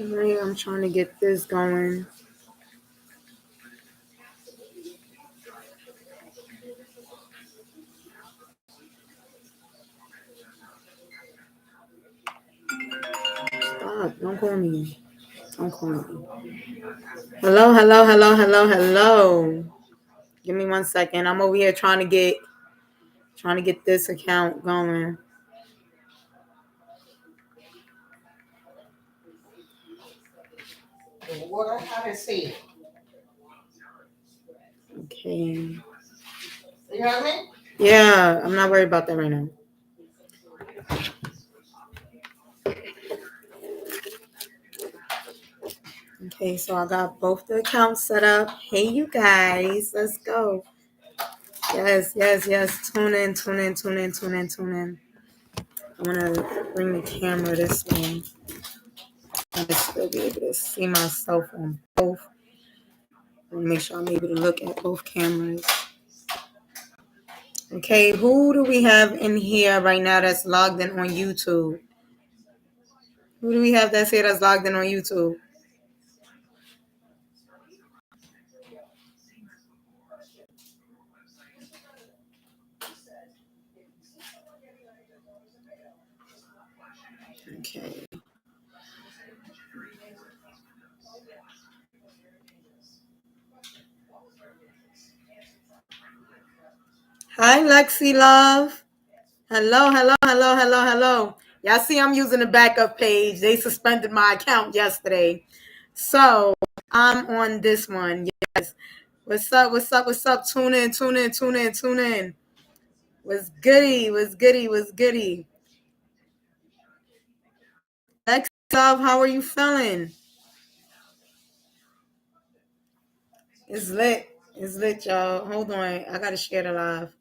Right, I'm trying to get this going. Stop. Don't call me. Don't call me. Hello, hello, hello, hello, hello. Give me 1 second. I'm over here trying to get this account going. What I haven't seen. Okay. You heard me? Yeah, I'm not worried about that right now. Okay, so I got both the accounts set up. Hey, you guys, let's go. Yes, yes, yes. Tune in, tune in, tune in, tune in, tune in. I'm gonna bring the camera this way. I'm gonna still be able to see myself on both. Make sure I'm able to look at both cameras. Okay, who do we have in here right now that's logged in on YouTube? Who do we have that's here that's logged in on YouTube? Okay. Hi, Lexi Love. Hello, hello, hello, hello, hello. Y'all see I'm using the backup page. They suspended my account yesterday. So I'm on this one. Yes. What's up? What's up? What's up? Tune in, tune in, tune in, tune in. What's goody? What's goody? What's goody? Lexi Love, how are you feeling? It's lit. It's lit, y'all. Hold on. I gotta share the live.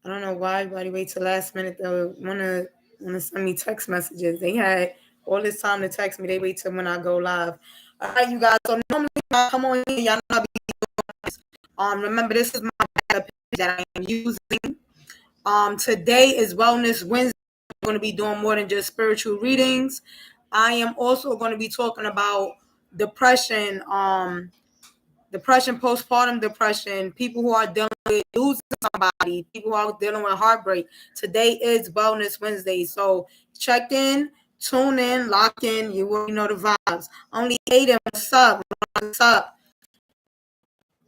I don't know why everybody waits till last minute to wanna send me text messages. They had all this time to text me. They wait till when I go live. All right, you guys. So normally when I come on here, y'all know I be doing this. Remember this is my backup page that I am using. Today is Wellness Wednesday. I'm going to be doing more than just spiritual readings. I am also going to be talking about depression. Depression, postpartum depression, people who are dealing with losing somebody, people who are dealing with heartbreak. Today is Wellness Wednesday. So check in, tune in, lock in. You already know the vibes. Only Aiden, what's up? What's up?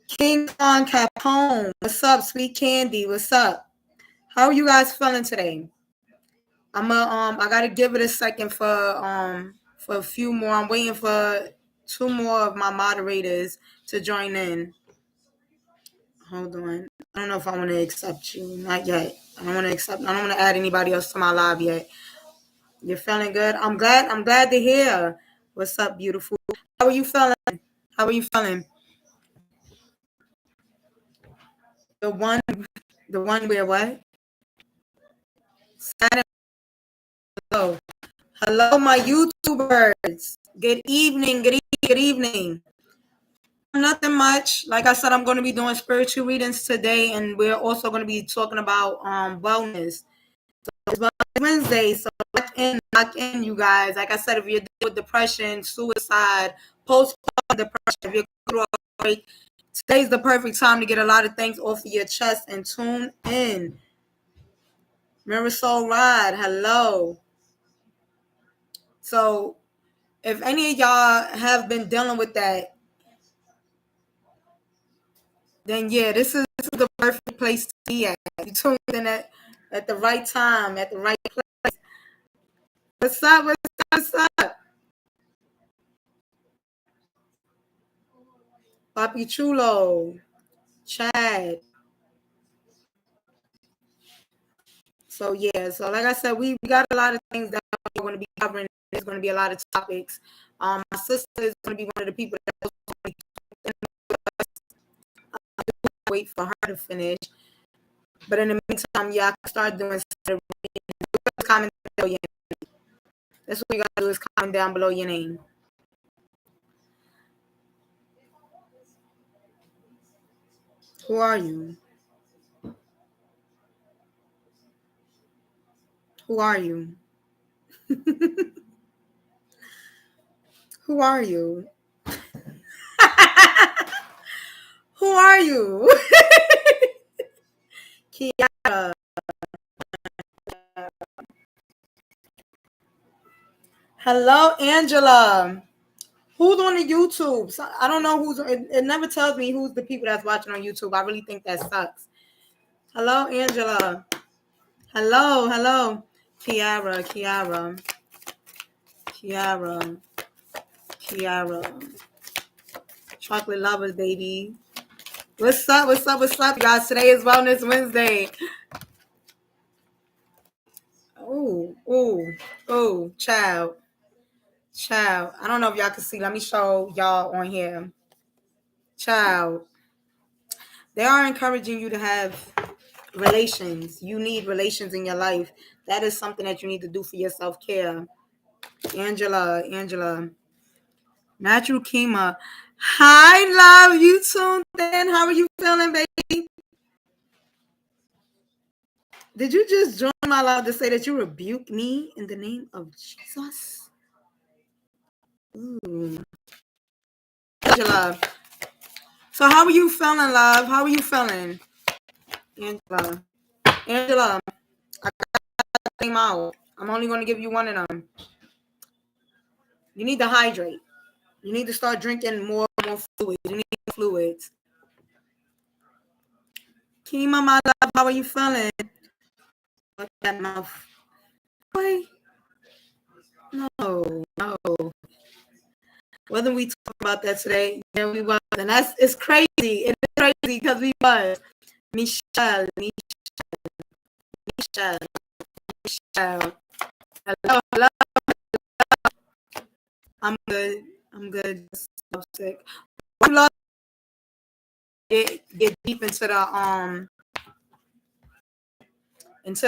King Kong Capone, what's up? Sweet Candy, what's up? How are you guys feeling today? I gotta give it a second for a few more. I'm waiting for two more of my moderators to join in. Hold on. I don't know if I want to accept you. Not yet. I don't want to add anybody else to my live yet. You're feeling good? I'm glad. I'm glad to hear. What's up, beautiful? How are you feeling? How are you feeling? The one where what? Hello. Hello, my YouTubers. Good evening. Good evening. Good evening. Nothing much. Like I said, I'm going to be doing spiritual readings today, and we're also going to be talking about wellness. It's Wednesday, so lock in, you guys. Like I said, if you're dealing with depression, suicide, postpartum depression, if you're going through a break, today's the perfect time to get a lot of things off of your chest and tune in. Marisol Rod, hello. So, if any of y'all have been dealing with that, then yeah, this is the perfect place to be at. You tuned in at the right time, at the right place. What's up? What's up? Papi Chulo, Chad. So yeah, so like I said, we got a lot of things that we're going to be covering. There's going to be a lot of topics. My sister is going to be one of the people that wait for her to finish. But in the meantime, yeah, I can start doing comment below your name. That's what you got to do is comment down below your name. Who are you? Who are you? Who are you? Who are you? Kiara. Hello, Angela. Who's on the YouTube? So, I don't know who's. It never tells me who's the people that's watching on YouTube. I really think that sucks. Hello, Angela. Hello. Kiara. Chocolate lovers, baby. What's up, guys? Today is Wellness Wednesday. Oh, child. I don't know if y'all can see. Let me show y'all on here. Child. They are encouraging you to have relations. You need relations in your life. That is something that you need to do for your self-care. Angela. Natural Kima. Hi, love. You tuned in. How are you feeling, baby? Did you just join my live to say that you rebuke me in the name of Jesus? Ooh. Angela. So how are you feeling, love? How are you feeling? Angela, I got them out. I'm only going to give you one of them. You need to hydrate. You need to start drinking more fluids. You need fluids. Kima, my love, how are you feeling? Look at that mouth. Wait. No. Wasn't we talking about that today? Yeah, we was. And it's crazy. It is crazy because we was. Michelle. Hello. I'm good. I'm sick. Get deep into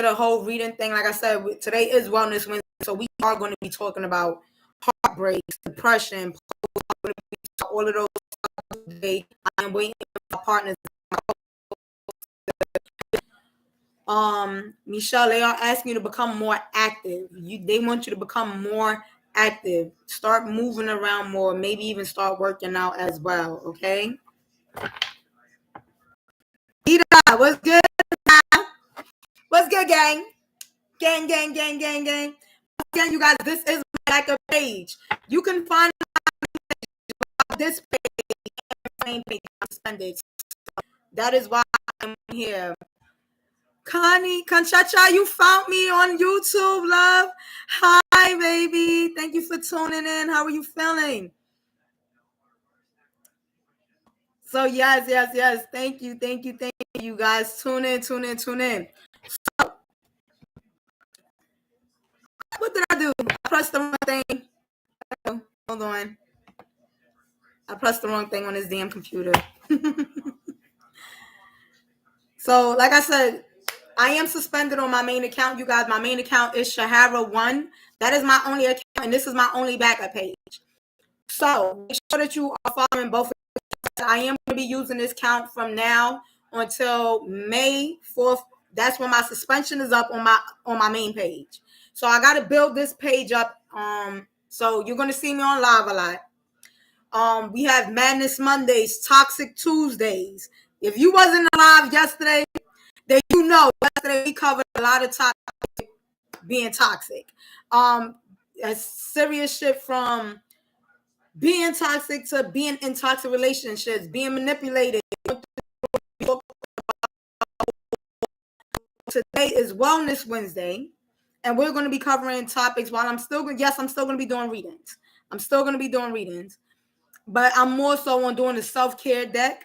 the whole reading thing. Like I said, today is Wellness Wednesday, so we are going to be talking about heartbreaks, depression, all of those today. I am waiting for my partners. Michelle, they are asking you to become more active. They want you to become more active. Start moving around more. Maybe even start working out as well. Okay. Ida, what's good? What's good, gang? Gang. Again, you guys, this is like a page. You can find this page, suspended. That is why I'm here. Connie, Conchacha, you found me on YouTube, love. Hi, baby. Thank you for tuning in. How are you feeling? So yes. Thank you guys. Tune in. So, what did I do? I pressed the wrong thing. Hold on. I pressed the wrong thing on this damn computer. So, like I said, I am suspended on my main account. You guys, my main account is Shahara1. That is my only account, and this is my only backup page. So, make sure that you are following both. I am going to be using this account from now until May 4th. That's when my suspension is up on my main page. So, I got to build this page up. So you're going to see me on live a lot. We have Madness Mondays, Toxic Tuesdays. If you wasn't alive yesterday, then you know yesterday we covered a lot of being toxic. A serious shit from being toxic to being in toxic relationships, being manipulated. Today is Wellness Wednesday, and we're going to be covering topics. While I'm still going to be doing readings. But I'm more so on doing the self-care deck.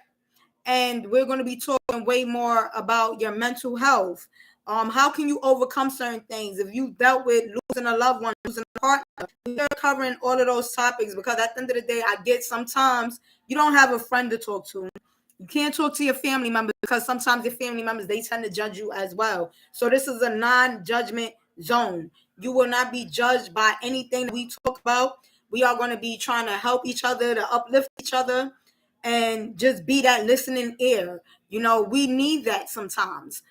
And we're going to be talking way more about your mental health. How can you overcome certain things? If you dealt with losing a loved one, losing a partner, we're covering all of those topics because at the end of the day, I get sometimes you don't have a friend to talk to. You can't talk to your family members because sometimes your family members, they tend to judge you as well. So this is a non-judgment zone. You will not be judged by anything that we talk about. We are going to be trying to help each other, to uplift each other, and just be that listening ear. We need that sometimes.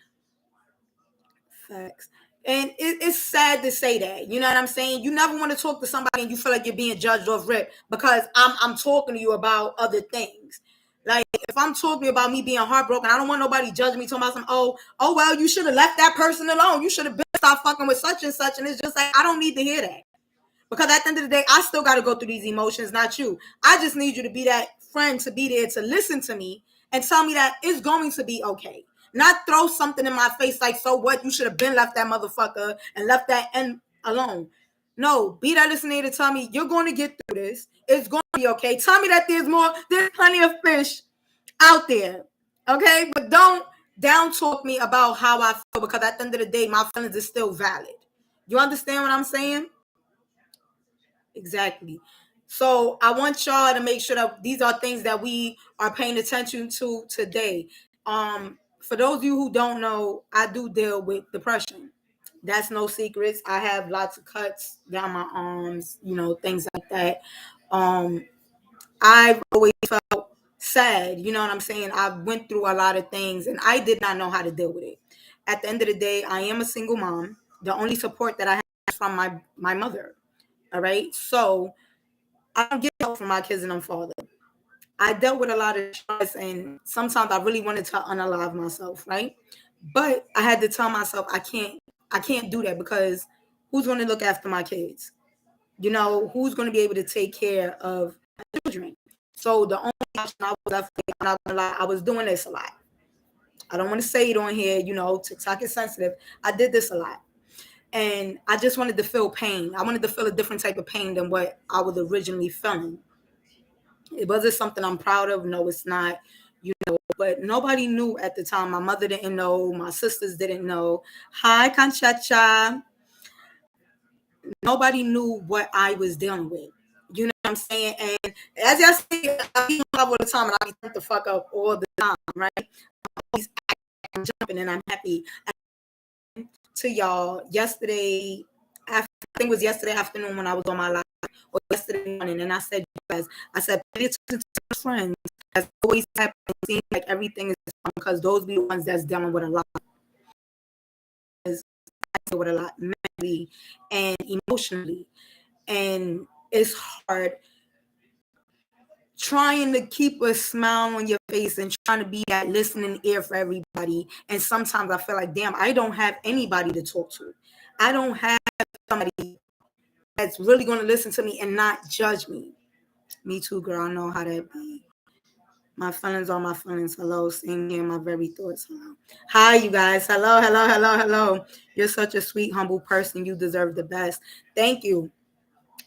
Facts. And it's sad to say that. You know what I'm saying? You never want to talk to somebody and you feel like you're being judged off rip because I'm talking to you about other things. Like if I'm talking about me being heartbroken, I don't want nobody judging me talking about some oh well, you should have left that person alone. You should have been stopped fucking with such and such. And it's just like I don't need to hear that. Because at the end of the day, I still gotta go through these emotions, not you. I just need you to be that friend to be there to listen to me and tell me that it's going to be okay. Not throw something in my face like, so what? You should have been left that motherfucker and left that end alone. No, be that listener to tell me you're going to get through this. It's going to be okay. Tell me that there's plenty of fish out there. Okay? But don't down talk me about how I feel because at the end of the day, my feelings is still valid. You understand what I'm saying? Exactly. So I want y'all to make sure that these are things that we are paying attention to today. For those of you who don't know, I do deal with depression. That's no secrets. I have lots of cuts down my arms, things like that. Um, I've always felt sad, you know what I'm saying? I went through a lot of things and I did not know how to deal with it. At the end of the day, I am a single mom. The only support that I have is from my mother. All right. So I don't get help from my kids and I'm father. I dealt with a lot of stress and sometimes I really wanted to unalive myself, right? But I had to tell myself I can't do that because who's going to look after my kids? Who's going to be able to take care of my children? So the only option I was left with, I'm not gonna lie, I was doing this a lot. I don't want to say it on here, TikTok is sensitive. I did this a lot. And I just wanted to feel pain. I wanted to feel a different type of pain than what I was originally feeling. It wasn't something I'm proud of. No, it's not. But nobody knew at the time. My mother didn't know. My sisters didn't know. Hi, Conchacha. Nobody knew what I was dealing with. You know what I'm saying? And as y'all see, I be in love all the time and I be turned the fuck up all the time, right? I'm always jumping and I'm happy. To y'all yesterday, I think it was yesterday afternoon when I was on my live, or yesterday morning, and I said, you guys, I said, pay attention to your friends. That's always happening. It seems like everything is fine because those be the ones that's dealing with a lot. I deal with a lot mentally and emotionally, and it's hard trying to keep a smile on your face and trying to be that listening ear for everybody. And sometimes I feel like, damn, I don't have anybody to talk to. I don't have somebody that's really going to listen to me and not judge me. Me too, girl. I know how that be. My feelings are my feelings. Hello, same here. My very thoughts. Hello. Hi, you guys. Hello, hello, hello, hello. You're such a sweet, humble person. You deserve the best. Thank you.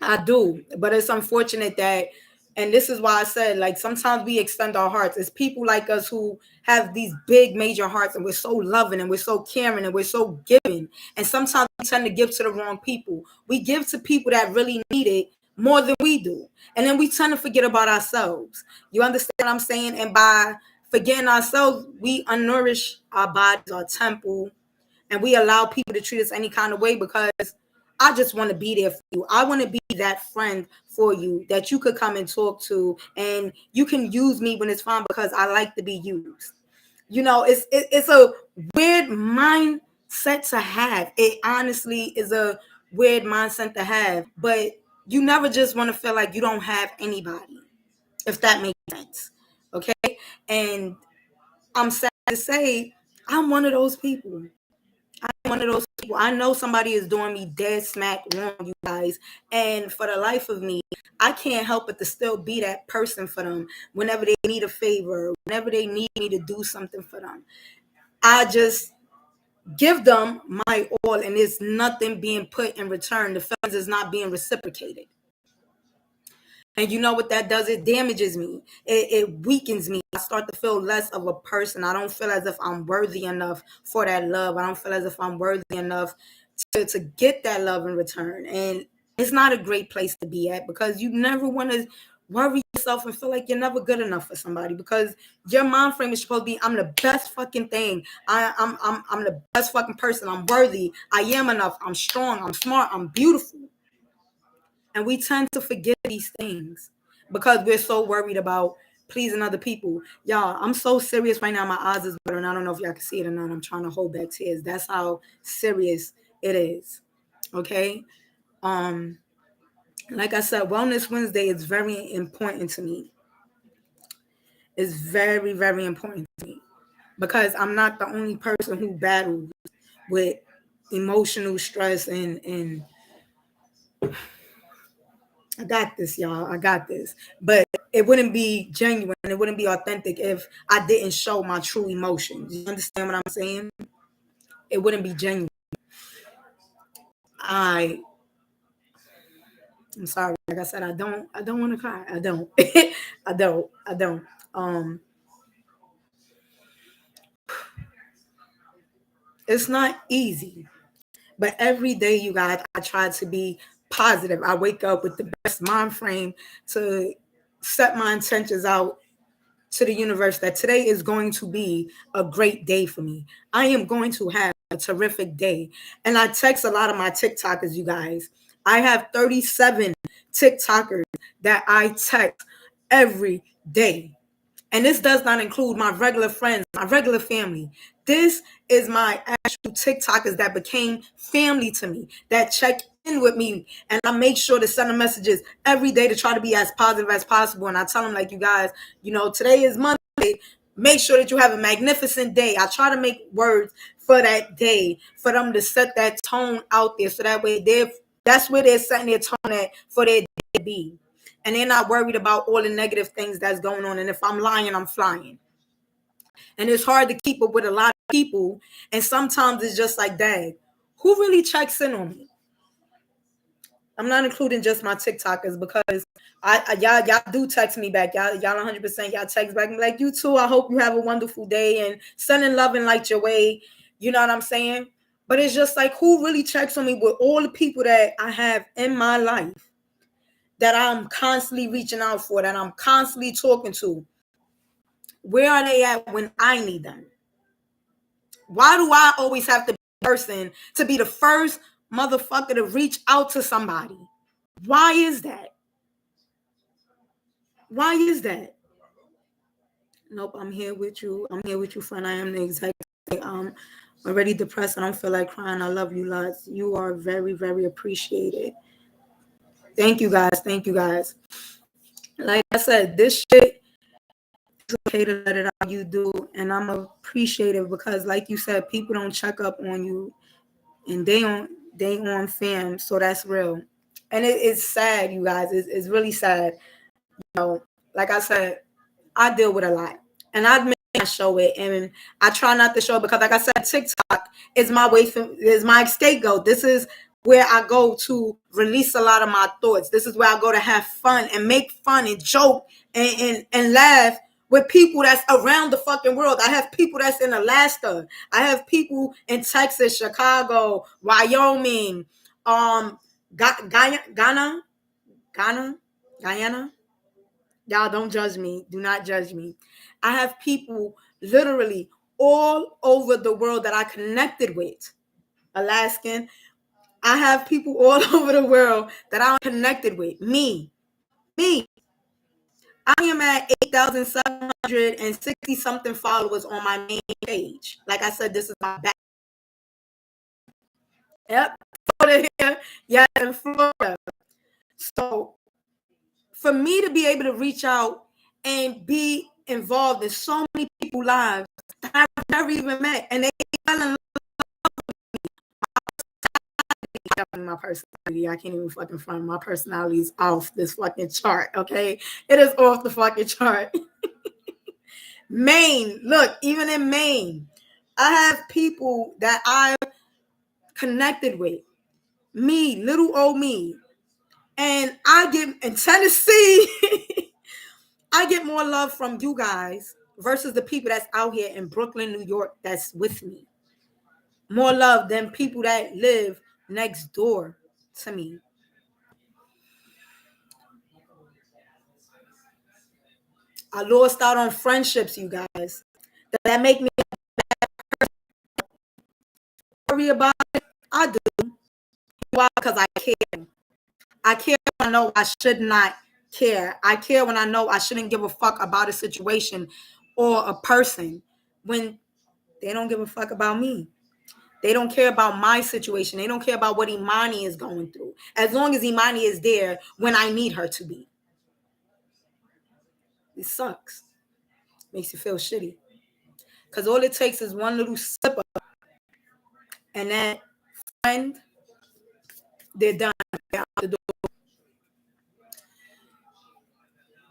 I do, but it's unfortunate that, and this is why I said, like, sometimes we extend our hearts. It's people like us who have these big, major hearts, and we're so loving, and we're so caring, and we're so giving. And sometimes we tend to give to the wrong people. We give to people that really need it more than we do, and then we tend to forget about ourselves. You understand what I'm saying? And by forgetting ourselves, we unnourish our bodies, our temple, and we allow people to treat us any kind of way because I just want to be there for you. I want to be that friend for you that you could come and talk to, and you can use me when it's fine because I like to be used. It's a weird mindset to have. It honestly is a weird mindset to have, but you never just want to feel like you don't have anybody, if that makes sense. Okay, and I'm sad to say I'm one of those people. I'm one of those people. I know somebody is doing me dead smack wrong, you guys. And for the life of me, I can't help but to still be that person for them whenever they need a favor, whenever they need me to do something for them. I just give them my all, and there's nothing being put in return. The feelings is not being reciprocated. And you know what that does? It damages me. It weakens me. I start to feel less of a person. I don't feel as if I'm worthy enough for that love. I don't feel as if I'm worthy enough to get that love in return. And it's not a great place to be at because you never want to worry yourself and feel like you're never good enough for somebody because your mind frame is supposed to be, I'm the best fucking thing. I'm the best fucking person. I'm worthy. I am enough. I'm strong. I'm smart. I'm beautiful. And we tend to forget these things because we're so worried about pleasing other people. Y'all, I'm so serious right now. My eyes is watering. I don't know if y'all can see it or not. I'm trying to hold back tears. That's how serious it is. Okay. Like I said, Wellness Wednesday is very important to me. It's very, very important to me because I'm not the only person who battles with emotional stress and I got this, y'all. I got this. But it wouldn't be genuine. It wouldn't be authentic if I didn't show my true emotions. You understand what I'm saying? It wouldn't be genuine. I'm sorry. Like I said, I don't want to cry. I don't. I don't. It's not easy. But every day, you guys, I try to be positive. I wake up with the best mind frame to set my intentions out to the universe that today is going to be a great day for me. I am going to have a terrific day. And I text a lot of my TikTokers, you guys. I have 37 TikTokers that I text every day. And this does not include my regular friends, my regular family. This is my actual TikTokers that became family to me, that check in with me. And I make sure to send them messages every day to try to be as positive as possible. And I tell them, like, you guys, today is Monday. Make sure that you have a magnificent day. I try to make words for that day, for them to set that tone out there. So that way that's where they're setting their tone at for their day to be. And they're not worried about all the negative things that's going on. And if I'm lying, I'm flying. And it's hard to keep up with a lot of people. And sometimes it's just like, dang, who really checks in on me? I'm not including just my TikTokers because y'all do text me back. Y'all 100% y'all text back and be like, you too. I hope you have a wonderful day and sending love and light your way. You know what I'm saying? But it's just like, who really checks on me with all the people that I have in my life that I'm constantly reaching out for, that I'm constantly talking to? Where are they at when I need them? Why do I always have to be the person to be the first motherfucker to reach out to somebody? Why is that? Why is that? Nope, I'm here with you. I'm here with you, friend. I am the exact. I'm already depressed. I don't feel like crying. I love you lots. You are very, very appreciated. Thank you guys. Thank you guys. Like I said, this shit is okay to let it out. You do, and I'm appreciative because, like you said, people don't check up on you, and they on fam. So that's real, and it's sad, you guys. It's really sad. Like I said, I deal with a lot, and I admit I show it, and I try not to show it because, like I said, TikTok is my way is my scapegoat. This is where I go to release a lot of my thoughts. This is where I go to have fun and make fun and joke and laugh with people that's around the fucking world. I have people that's in Alaska. I have people in Texas, Chicago, Wyoming, Guyana. Y'all don't judge me. Do not judge me. I have people literally all over the world that I connected with. Alaskan. I have people all over the world that I'm connected with. Me. I am at 8,760 something followers on my main page. Like I said, this is my back. Yep. Florida here. Yeah, in Florida. So for me to be able to reach out and be involved in so many people's lives that I've never even met, and they fell in love with my personality. I can't even fucking front. My personality is off this fucking chart. Okay, it is off the fucking chart. Maine, look, even in Maine, I have people that I connected with. Me, little old me, and I get in Tennessee. I get more love from you guys versus the people that's out here in Brooklyn, New York, that's with me. More love than people that live next door to me. I lost out on friendships, you guys. That make me worry about it. I do. Why? Because I care. I care when I know I should not care. I care when I know I shouldn't give a fuck about a situation or a person when they don't give a fuck about me. They don't care about my situation. They don't care about what Imani is going through. As long as Imani is there when I need her to be. It sucks. Makes you feel shitty. Because all it takes is one little slip up. And that friend, they're done. They're out the door.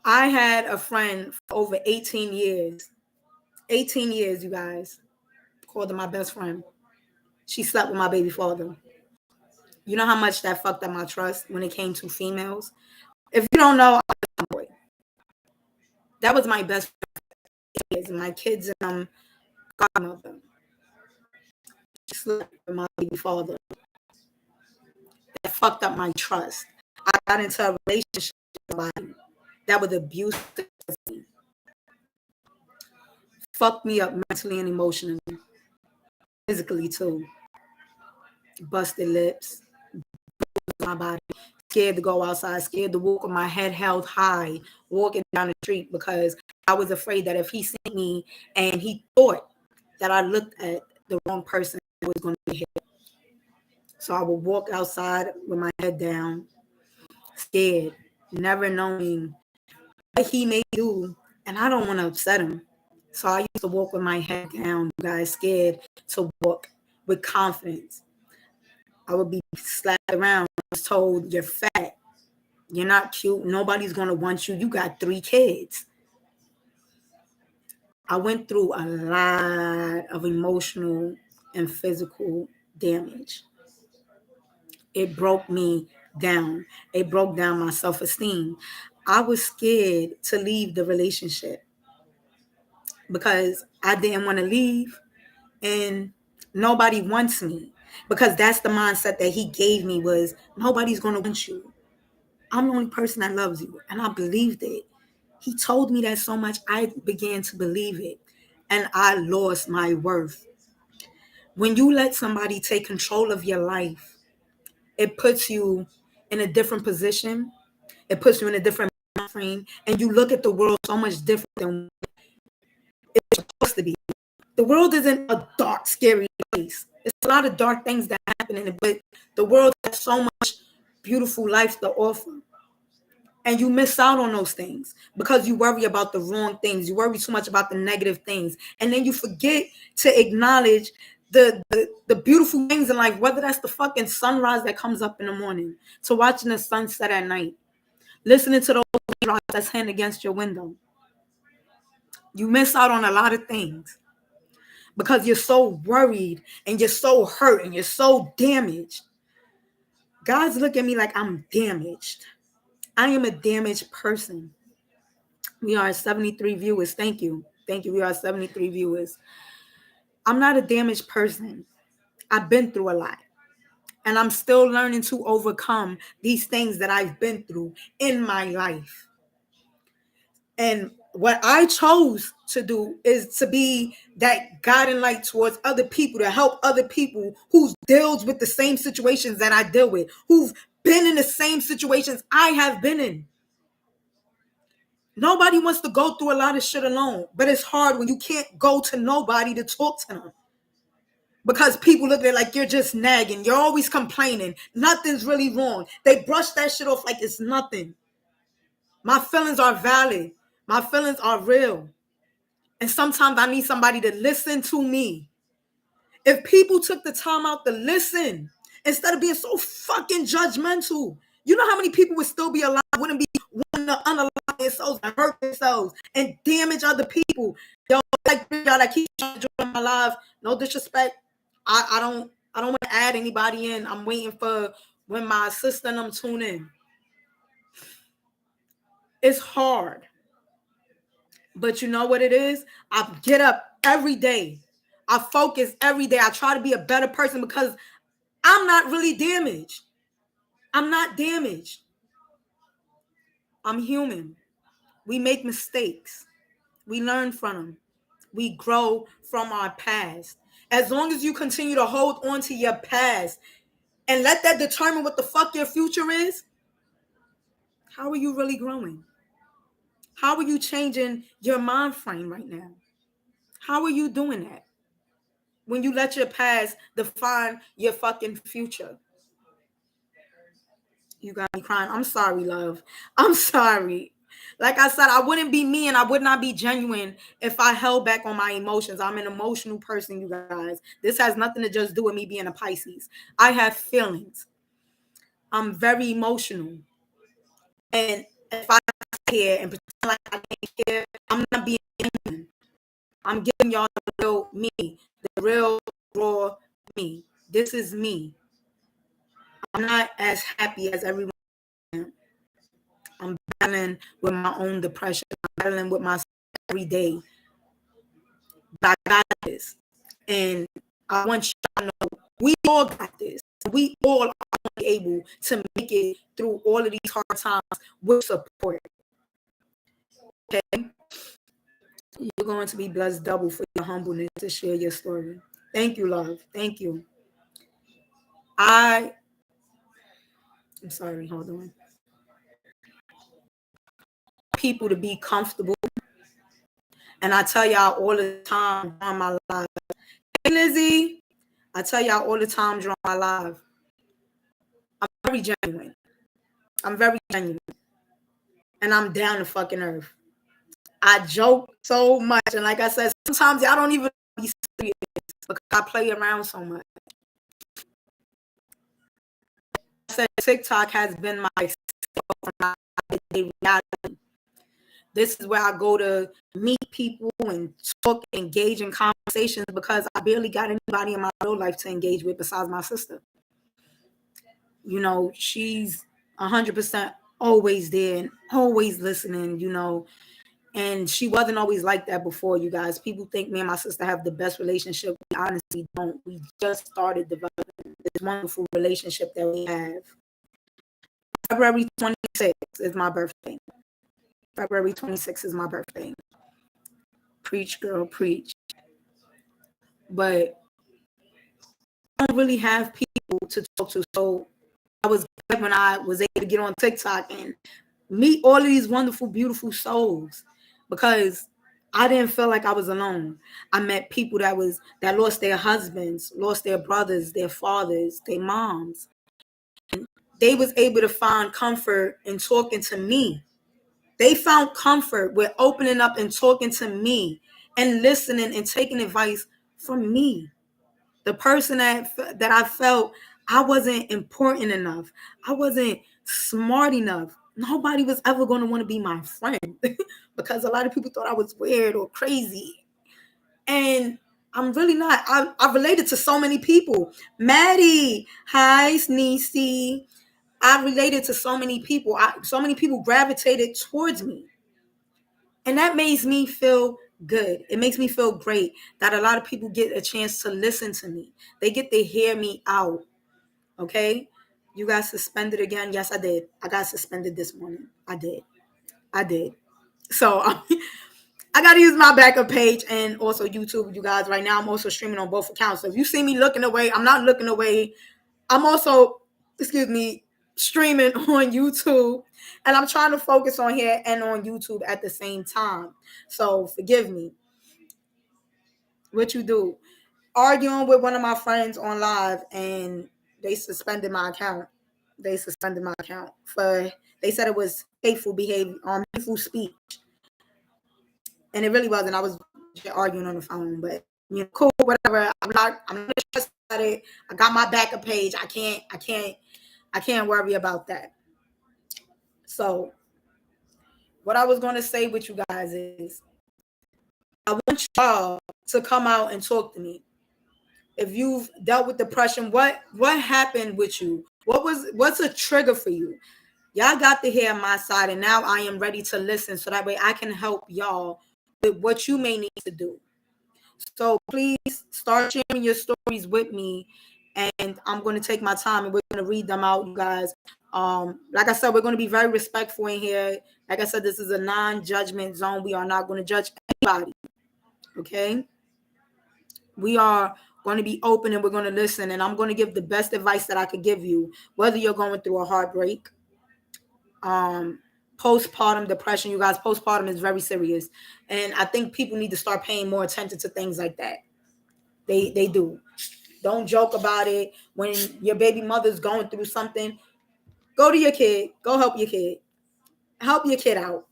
I had a friend for over 18 years. 18 years, you guys. Called her my best friend. She slept with my baby father. You know how much that fucked up my trust when it came to females? If you don't know, I was a boy. That was my best friend. And my kids and godmother. She slept with my baby father. That fucked up my trust. I got into a relationship with somebody that was abusive. Fucked me up mentally and emotionally. Physically too. Busted lips. My body. Scared to go outside. Scared to walk with my head held high. Walking down the street because I was afraid that if he seen me and he thought that I looked at the wrong person, I was going to be hit. So I would walk outside with my head down. Scared. Never knowing what he may do. And I don't want to upset him. So I used to walk with my head down, guys, scared to walk with confidence. I would be slapped around. I was told, you're fat. You're not cute. Nobody's going to want you. You got 3 kids. I went through a lot of emotional and physical damage. It broke me down. It broke down my self-esteem. I was scared to leave the relationship because I didn't want to leave and nobody wants me, because that's the mindset that he gave me was nobody's going to want you. I'm the only person that loves you. And I believed it. He told me that so much, I began to believe it. And I lost my worth. When you let somebody take control of your life, it puts you in a different position. It puts you in a different mind frame. And you look at the world so much different than it's supposed to be. The world isn't a dark, scary place. There's a lot of dark things that happen in it, but the world has so much beautiful life to offer. And you miss out on those things because you worry about the wrong things. You worry too much about the negative things. And then you forget to acknowledge the beautiful things in life, whether that's the fucking sunrise that comes up in the morning, to watching the sunset at night, listening to those raindrops that's hitting against your window. You miss out on a lot of things because you're so worried and you're so hurt and you're so damaged. God's looking at me like I'm damaged. I am a damaged person. We are 73 viewers. Thank you. Thank you. We are 73 viewers. I'm not a damaged person. I've been through a lot. And I'm still learning to overcome these things that I've been through in my life. And what I chose to do is to be that guiding light towards other people, to help other people who deals with the same situations that I deal with, who've been in the same situations I have been in. Nobody wants to go through a lot of shit alone, but it's hard when you can't go to nobody to talk to them. Because people look at it like you're just nagging. You're always complaining. Nothing's really wrong. They brush that shit off like it's nothing. My feelings are valid. My feelings are real. And sometimes I need somebody to listen to me. If people took the time out to listen, instead of being so fucking judgmental, you know how many people would still be alive, wouldn't be wanting to unalive themselves and hurt themselves and damage other people. Yo, like y'all that keep trying to join my live, no disrespect. I don't want to add anybody in. I'm waiting for when my sister and them tune in. It's hard. But you know what it is? I get up every day. I focus every day. I try to be a better person because I'm not really damaged. I'm not damaged. I'm human. We make mistakes. We learn from them. We grow from our past. As long as you continue to hold on to your past and let that determine what the fuck your future is, how are you really growing? How are you changing your mind frame right now? How are you doing that? when you let your past define your fucking future. You got me crying. I'm sorry, love. I'm sorry. Like I said, I wouldn't be me and I would not be genuine if I held back on my emotions. I'm an emotional person, you guys. This has nothing to just do with me being a Pisces. I have feelings. I'm very emotional. And if I sit here and pretend like I can't care, I'm not being genuine. I'm giving y'all the real me, the real raw me. This is me. I'm not as happy as everyone. I'm battling with my own depression. I'm battling with myself every day. But I got this. And I want y'all to know we all got this. We all are able to make it through all of these hard times with support. Okay? You're going to be blessed double for your humbleness to share your story. Thank you, love. Thank you. I'm sorry, hold on. People to be comfortable. And I tell y'all all the time on my life. Hey, Lizzie. I tell y'all all the time during my live. I'm very genuine. I'm very genuine. And I'm down to fucking earth. I joke so much. And like I said, sometimes y'all don't even be serious because I play around so much. I said TikTok has been my reality. This is where I go to meet people and talk, engage in conversations because I barely got anybody in my real life to engage with besides my sister. You know, she's 100% always there and always listening, you know, and she wasn't always like that before, you guys. People think me and my sister have the best relationship. We honestly don't. We just started developing this wonderful relationship that we have. February 26th is my birthday. February 26th is my birthday. Preach, girl, preach. But I don't really have people to talk to. So I was glad when I was able to get on TikTok and meet all of these wonderful, beautiful souls because I didn't feel like I was alone. I met people that lost their husbands, lost their brothers, their fathers, their moms. And they was able to find comfort in talking to me. They found comfort with opening up and talking to me and listening and taking advice from me. The person that I felt I wasn't important enough. I wasn't smart enough. Nobody was ever going to want to be my friend because a lot of people thought I was weird or crazy. And I'm really not. I related to so many people. Maddie, hi, Sneezy. I related to so many people. So many people gravitated towards me. And that makes me feel good. It makes me feel great that a lot of people get a chance to listen to me. They get to hear me out. Okay? You got suspended again? Yes, I did. I got suspended this morning. I did. So I got to use my backup page and also YouTube, you guys. Right now, I'm also streaming on both accounts. So if you see me looking away, I'm not looking away. I'm also, streaming on YouTube, and I'm trying to focus on here and on YouTube at the same time. So forgive me. What you do? Arguing with one of my friends on live, and they suspended my account. For they said it was hateful behavior, hateful speech, and it really wasn't. I was arguing on the phone, but cool, whatever. I'm not stressed about it. I got my backup page. I can't worry about that. So, what I was going to say with you guys is, I want y'all to come out and talk to me. If you've dealt with depression, what happened with you? What's a trigger for you? Y'all got to hear my side, and now I am ready to listen, so that way I can help y'all with what you may need to do. So please start sharing your stories with me, and I'm going to take my time and we're going to read them out, you guys. Like I said, we're going to be very respectful in here. Like I said, this is a non-judgment zone. We are not going to judge anybody. Okay? We are going to be open and we're going to listen, and I'm going to give the best advice that I could give you, whether you're going through a heartbreak, postpartum depression. You guys, postpartum is very serious, and I think people need to start paying more attention to things like that. They do. Don't joke about it. When your baby mother's going through something, go to your kid. Go help your kid. Help your kid out.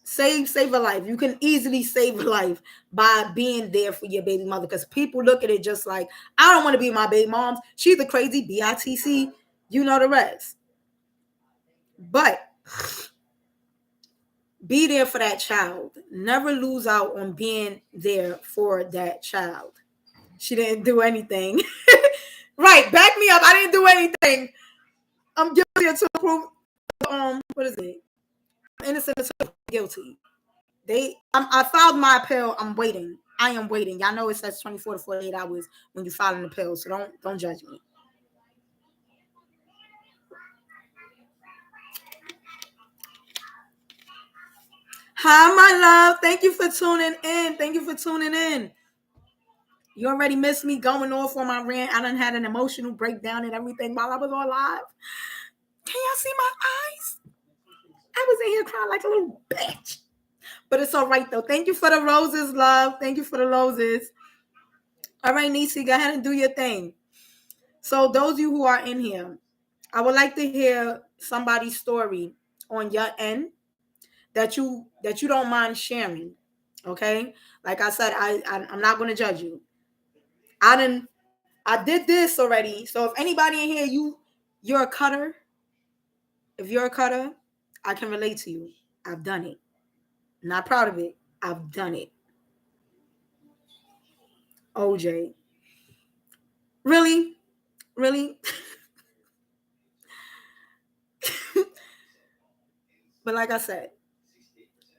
Save a life. You can easily save a life by being there for your baby mother, because people look at it just like, I don't want to be my baby mom's. She's a crazy bitch. You know the rest. But be there for that child. Never lose out on being there for that child. She didn't do anything. Right, back me up. I didn't do anything. I'm guilty until proof. What is it? Innocent until guilty. I filed my appeal. I'm waiting. I am waiting. Y'all know it says 24 to 48 hours when you file an appeal, so don't judge me. Hi, my love. Thank you for tuning in. You already missed me going off on my rant. I done had an emotional breakdown and everything while I was on live. Can y'all see my eyes? I was in here crying like a little bitch. But it's all right, though. Thank you for the roses, love. Thank you for the roses. All right, Nisi, go ahead and do your thing. So those of you who are in here, I would like to hear somebody's story on your end that you don't mind sharing. Okay? Like I said, I'm not going to judge you. I did this already. So if anybody in here, you're a cutter. If you're a cutter, I can relate to you. I've done it. Not proud of it. I've done it. OJ. Really? But like I said,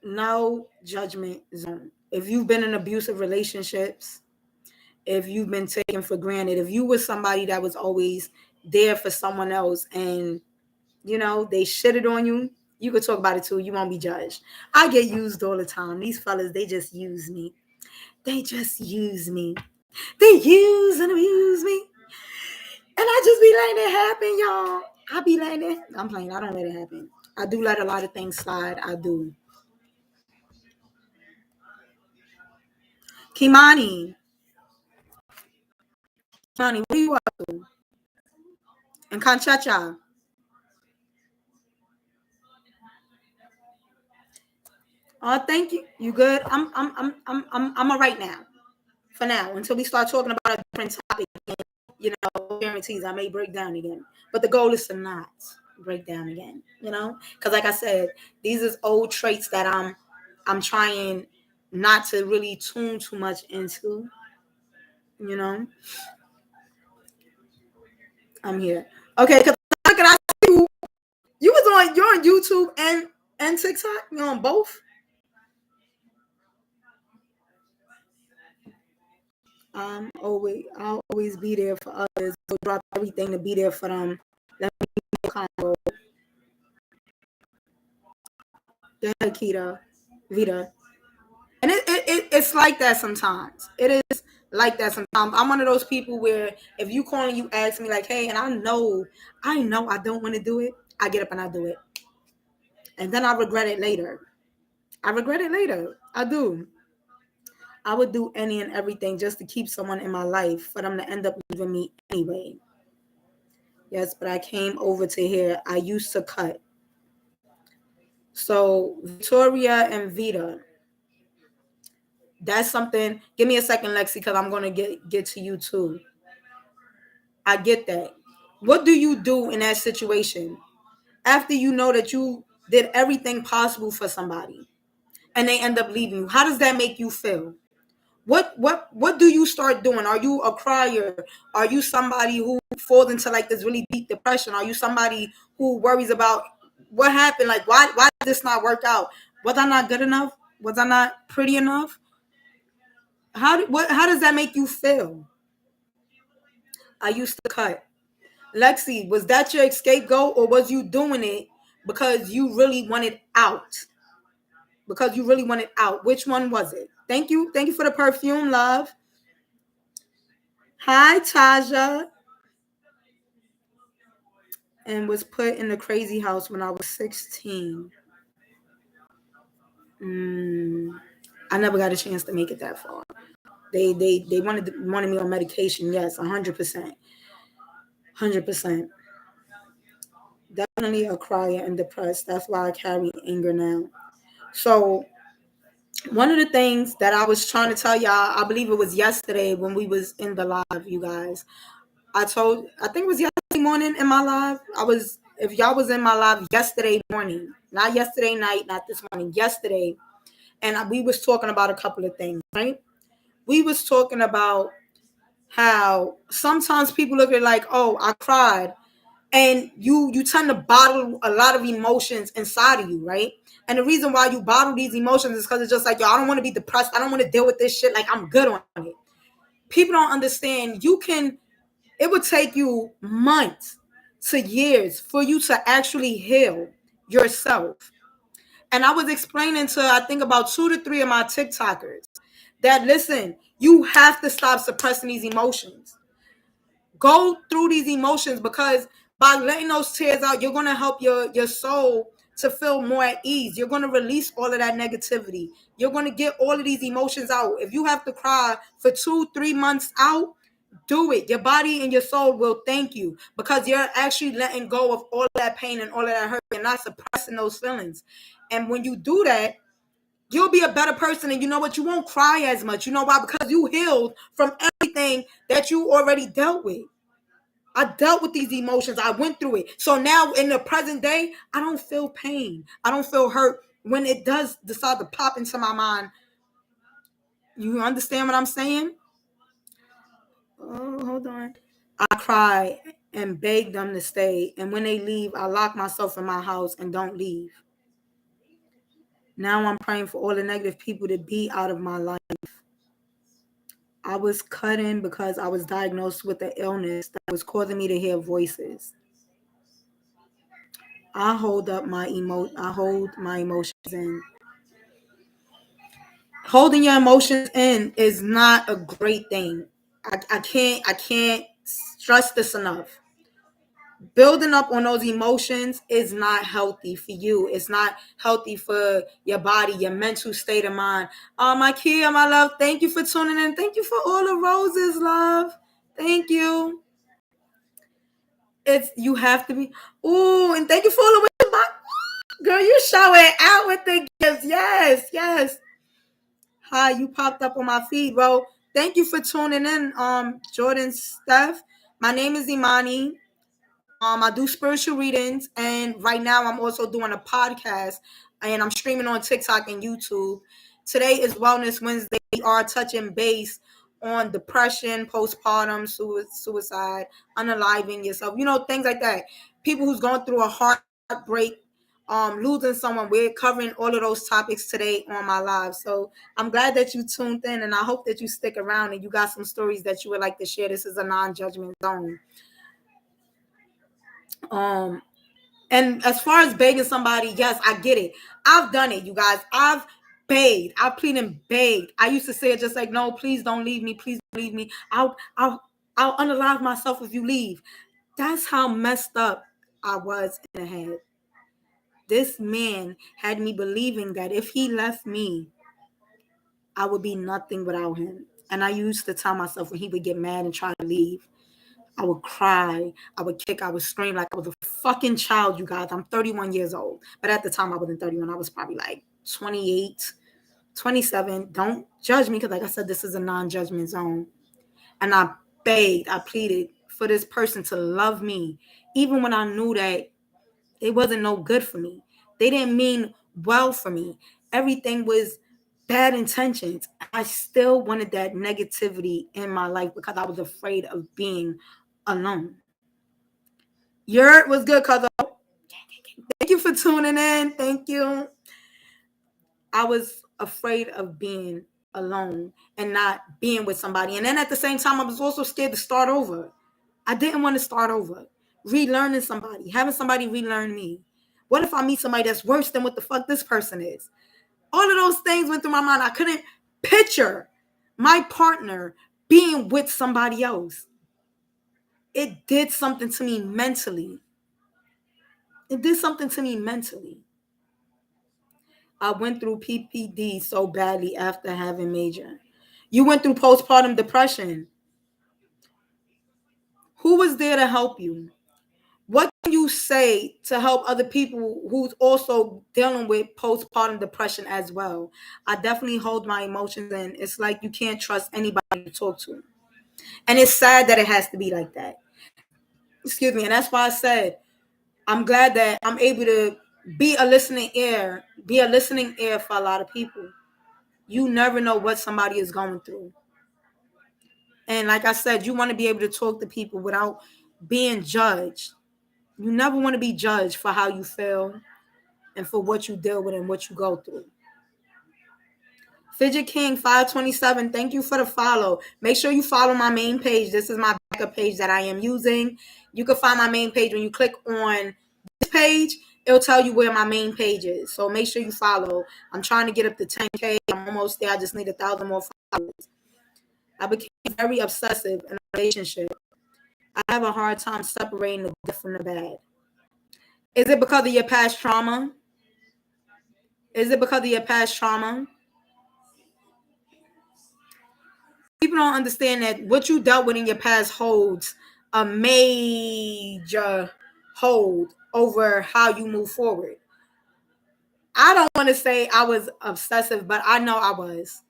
no judgment zone. If you've been in abusive relationships, if you've been taken for granted, if you were somebody that was always there for someone else and, they shitted on you, you could talk about it too. You won't be judged. I get used all the time. These fellas, they just use me. They use and abuse me. And I just be letting it happen, y'all. I be letting it. I'm playing. I don't let it happen. I do let a lot of things slide. I do. Kimani, what are you up to? And Conchacha. Oh, thank you. You good? I'm all right now. For now, until we start talking about a different topic. Guarantees I may break down again. But the goal is to not break down again. Because like I said, these is old traits that I'm trying not to really tune too much into. I'm here. Okay, because look at you're on YouTube and TikTok. You're on both. I'll always be there for others. I'll drop everything to be there for them. Let me combo. Go ahead, Vita. And it's like that sometimes. It is like that sometimes. I'm one of those people where if you call and you ask me like, hey, and I know I don't want to do it, I get up and I do it. And then I regret it later. I do. I would do any and everything just to keep someone in my life for them to end up leaving me anyway. Yes, but I came over to here. I used to cut. So Victoria and Vita, that's something. Give me a second, Lexi, because I'm going to get to you too. I get that. What do you do in that situation after you know that you did everything possible for somebody and they end up leaving you? How does that make you feel? What do you start doing? Are you a crier? Are you somebody who falls into like this really deep depression? Are you somebody who worries about what happened? Like why did this not work out? Was I not good enough? Was I not pretty enough? How does that make you feel? I used to cut. Lexi, was that your scapegoat or was you doing it because you really wanted out? Which one was it? Thank you for the perfume, love. Hi, Taja. And was put in the crazy house when I was 16. I never got a chance to make it that far. They wanted me on medication. Yes, 100%, 100%. Definitely a crier and depressed. That's why I carry anger now. So one of the things that I was trying to tell y'all, I believe it was yesterday when we was in the live, you guys. I think it was yesterday morning in my live. If y'all was in my live yesterday morning, not yesterday night, not this morning, yesterday, and we was talking about a couple of things, right? We was talking about how sometimes people look at it like, oh, I cried, and you tend to bottle a lot of emotions inside of you, right? And the reason why you bottle these emotions is because it's just like, yo, I don't want to be depressed. I don't want to deal with this shit. Like, I'm good on it. People don't understand. It would take you months to years for you to actually heal yourself. And I was explaining to, I think, about 2 to 3 of my TikTokers that, listen, you have to stop suppressing these emotions. Go through these emotions, because by letting those tears out, you're going to help your soul to feel more at ease. You're going to release all of that negativity. You're going to get all of these emotions out. If you have to cry for 2, 3 months out, do it. Your body and your soul will thank you, because you're actually letting go of all of that pain and all of that hurt. You're not suppressing those feelings. And when you do that, you'll be a better person. And you know what? You won't cry as much. You know why? Because you healed from everything that you already dealt with. I dealt with these emotions. I went through it. So now in the present day, I don't feel pain. I don't feel hurt when it does decide to pop into my mind. You understand what I'm saying? Oh, hold on. I cry and beg them to stay. And when they leave, I lock myself in my house and don't leave. Now I'm praying for all the negative people to be out of my life. I was cutting because I was diagnosed with an illness that was causing me to hear voices. I hold my emotions in. Holding your emotions in is not a great thing. I can't stress this enough. Building up on those emotions is not healthy for you. It's not healthy for your body, your mental state of mind. My Kia, my love, thank you for tuning in. Thank you for all the roses, love. Thank you. You have to be. Ooh, and thank you for all the way back. Girl, you showing out with the gifts. Yes, yes. Hi, you popped up on my feed, bro. Thank you for tuning in, Jordan Steph. My name is Imani. I do spiritual readings, and right now I'm also doing a podcast, and I'm streaming on TikTok and YouTube. Today is Wellness Wednesday. We are touching base on depression, postpartum, suicide, unaliving yourself, things like that. People who's going through a heartbreak, losing someone. We're covering all of those topics today on my live. So I'm glad that you tuned in, and I hope that you stick around and you got some stories that you would like to share. This is a non-judgment zone. Um, And as far as begging somebody, yes, I get it. I've done it, you guys. I've begged. I plead and begged. I used to say it just like, no, please don't leave me. Please don't leave me. I'll unalive myself if you leave. That's how messed up I was in the head. This man had me believing that if he left me, I would be nothing without him. And I used to tell myself when he would get mad and try to leave, I would cry, I would kick, I would scream like I was a fucking child, you guys. I'm 31 years old. But at the time I wasn't 31. I was probably like 28, 27. Don't judge me because, like I said, this is a non-judgment zone. And I begged, I pleaded for this person to love me, even when I knew that it wasn't no good for me. They didn't mean well for me. Everything was bad intentions. I still wanted that negativity in my life because I was afraid of being alone. Yurt was good, cuz. Thank you for tuning in. Thank you. I was afraid of being alone and not being with somebody. And then at the same time, I was also scared to start over. I didn't want to start over. Relearning somebody, having somebody relearn me. What if I meet somebody that's worse than what the fuck this person is? All of those things went through my mind. I couldn't picture my partner being with somebody else. It did something to me mentally. It did something to me mentally. I went through PPD so badly after having Major. You went through postpartum depression. Who was there to help you? What can you say to help other people who's also dealing with postpartum depression as well? I definitely hold my emotions in. It's like you can't trust anybody to talk to. And it's sad that it has to be like that. Excuse me. And that's why I said I'm glad that I'm able to be a listening ear for a lot of people. You never know what somebody is going through. And like I said, you want to be able to talk to people without being judged. You never want to be judged for how you feel and for what you deal with and what you go through. Fidget King 527, thank you for the follow. Make sure you follow my main page. This is my backup page that I am using. You can find my main page when you click on this page. It'll tell you where my main page is. So make sure you follow. I'm trying to get up to 10K. I'm almost there. I just need 1,000 more followers. I became very obsessive in a relationship. I have a hard time separating the good from the bad. Is it because of your past trauma? Is it because of your past trauma? People don't understand that what you dealt with in your past holds a major hold over how you move forward. I don't want to say I was obsessive, but I know I was.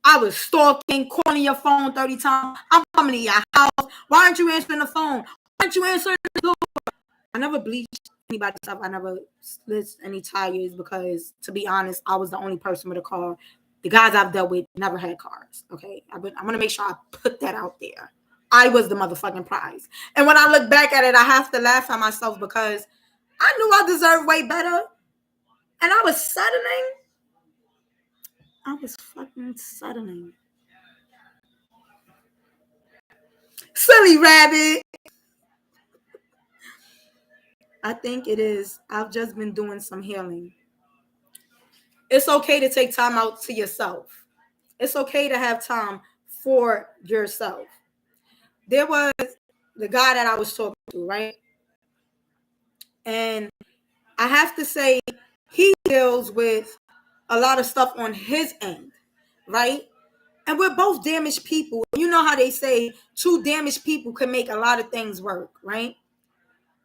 I was stalking, calling your phone 30 times. I'm coming to your house. Why aren't you answering the phone? Why aren't you answering the door? I never bleached anybody's stuff. I never split any tires because, to be honest, I was the only person with a car. The guys I've dealt with never had cars. Okay, I'm gonna make sure I put that out there. I was the motherfucking prize. And when I look back at it, I have to laugh at myself because I knew I deserved way better, and I was settling. I was fucking settling. Silly rabbit. I think it is. I've just been doing some healing. It's okay to take time out to yourself. It's okay to have time for yourself. There was the guy that I was talking to, right? And I have to say, he deals with a lot of stuff on his end, right? And we're both damaged people. You know how they say two damaged people can make a lot of things work, right?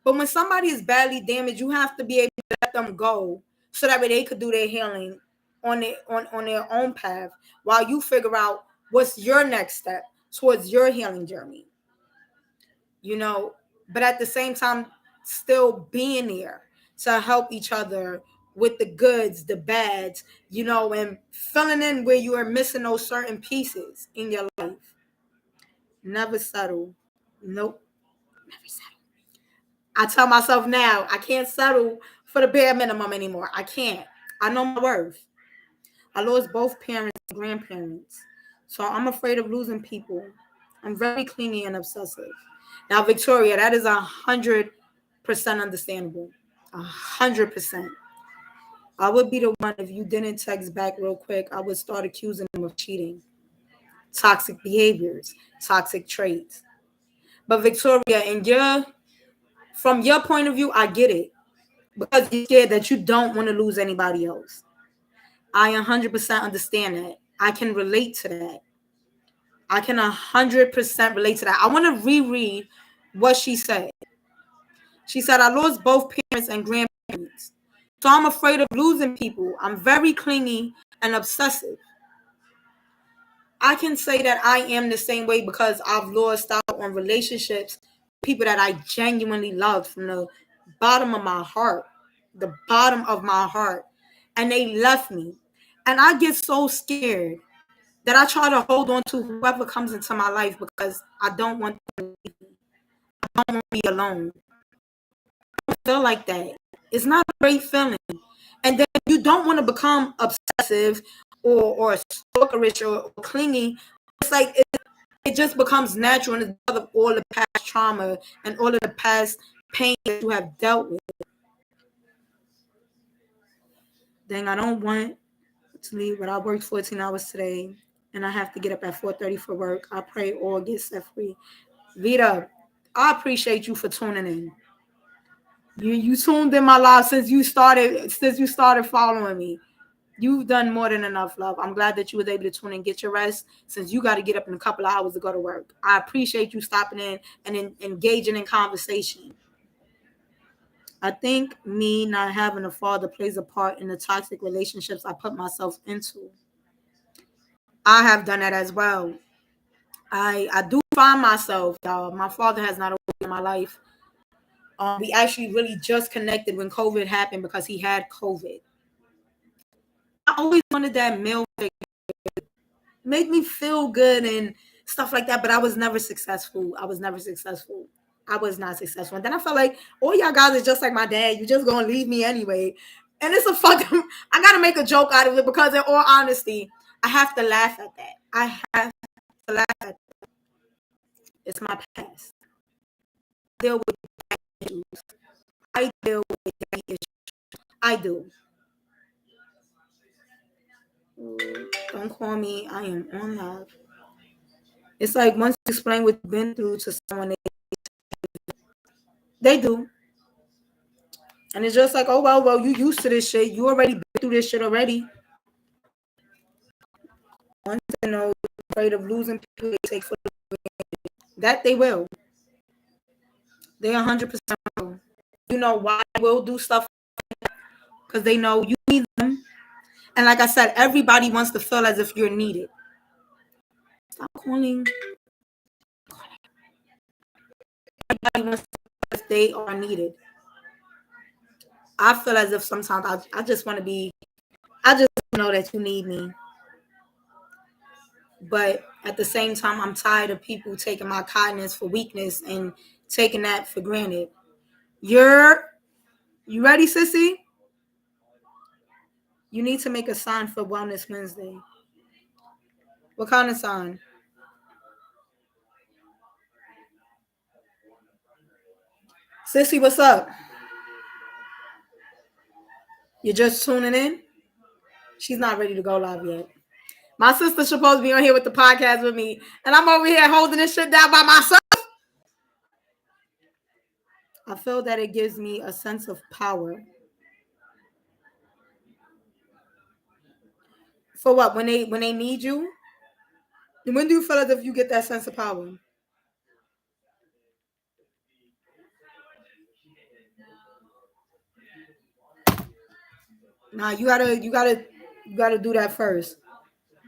But when somebody is badly damaged, you have to be able to let them go so that way they could do their healing on their own path while you figure out what's your next step towards your healing journey. You know, but at the same time, still being there to help each other with the goods, the bads, you know, and filling in where you are missing those certain pieces in your life. Never settle. Nope. Never settle. I tell myself now, I can't settle for the bare minimum anymore. I can't. I know my worth. I lost both parents and grandparents. So I'm afraid of losing people. I'm very clingy and obsessive. Now, Victoria, that is 100% understandable. 100%. I would be the one if you didn't text back real quick. I would start accusing them of cheating, toxic behaviors, toxic traits. But Victoria, from your point of view, I get it because you're scared that you don't want to lose anybody else. I 100% understand that. I can relate to that. I can 100% relate to that. I want to reread what she said. She said, I lost both parents and grandparents. So I'm afraid of losing people. I'm very clingy and obsessive. I can say that I am the same way because I've lost out on relationships, people that I genuinely loved from the bottom of my heart, the bottom of my heart. And they left me. And I get so scared that I try to hold on to whoever comes into my life because I don't want them to leave me. I don't want to be alone. I don't feel like that. It's not a great feeling. And then you don't want to become obsessive or stalkerish or clingy. It's like it just becomes natural and it's because of all the past trauma and all of the past pain that you have dealt with. Dang, I don't want to leave, but I worked 14 hours today and I have to get up at 4:30 for work. I pray all get set free. Vita, I appreciate you for tuning in. You tuned in my live since you started following me. You've done more than enough, love. I'm glad that you was able to tune in and get your rest since you got to get up in a couple of hours to go to work. I appreciate you stopping in and engaging in conversation. I think me not having a father plays a part in the toxic relationships I put myself into. I have done that as well. I do find myself, y'all. My father has not always been in my life. We actually really just connected when COVID happened because he had COVID. I always wanted that male figure, make me feel good and stuff like that, but I was never successful. I was never successful. I was not successful. And then I felt like all y'all guys is just like my dad. You just gonna leave me anyway. And it's a fucking I gotta make a joke out of it because in all honesty, I have to laugh at that. I have to laugh at that. It's my past. I deal with issues. I deal with daddy issues. I do. Don't call me. I am on live. It's like once you explain what you've been through to someone, they do. And it's just like, oh, well, you used to this shit. You already been through this shit already. Once they know you're afraid of losing people, they take for that they will. They 100% will. You know why they will do stuff? Because they know you need them. And like I said, everybody wants to feel as if you're needed. Stop calling. Everybody wants to feel as if they are needed. I feel as if sometimes I just want to be, I just know that you need me. But at the same time, I'm tired of people taking my kindness for weakness and taking that for granted. You ready, sissy? You need to make a sign for Wellness Wednesday. What kind of sign? Sissy, what's up? You're just tuning in? She's not ready to go live yet. My sister's supposed to be on here with the podcast with me, and I'm over here holding this shit down by myself. I feel that it gives me a sense of power. For what? When they need you? And when do you feel as if you get that sense of power? Nah, you gotta do that first.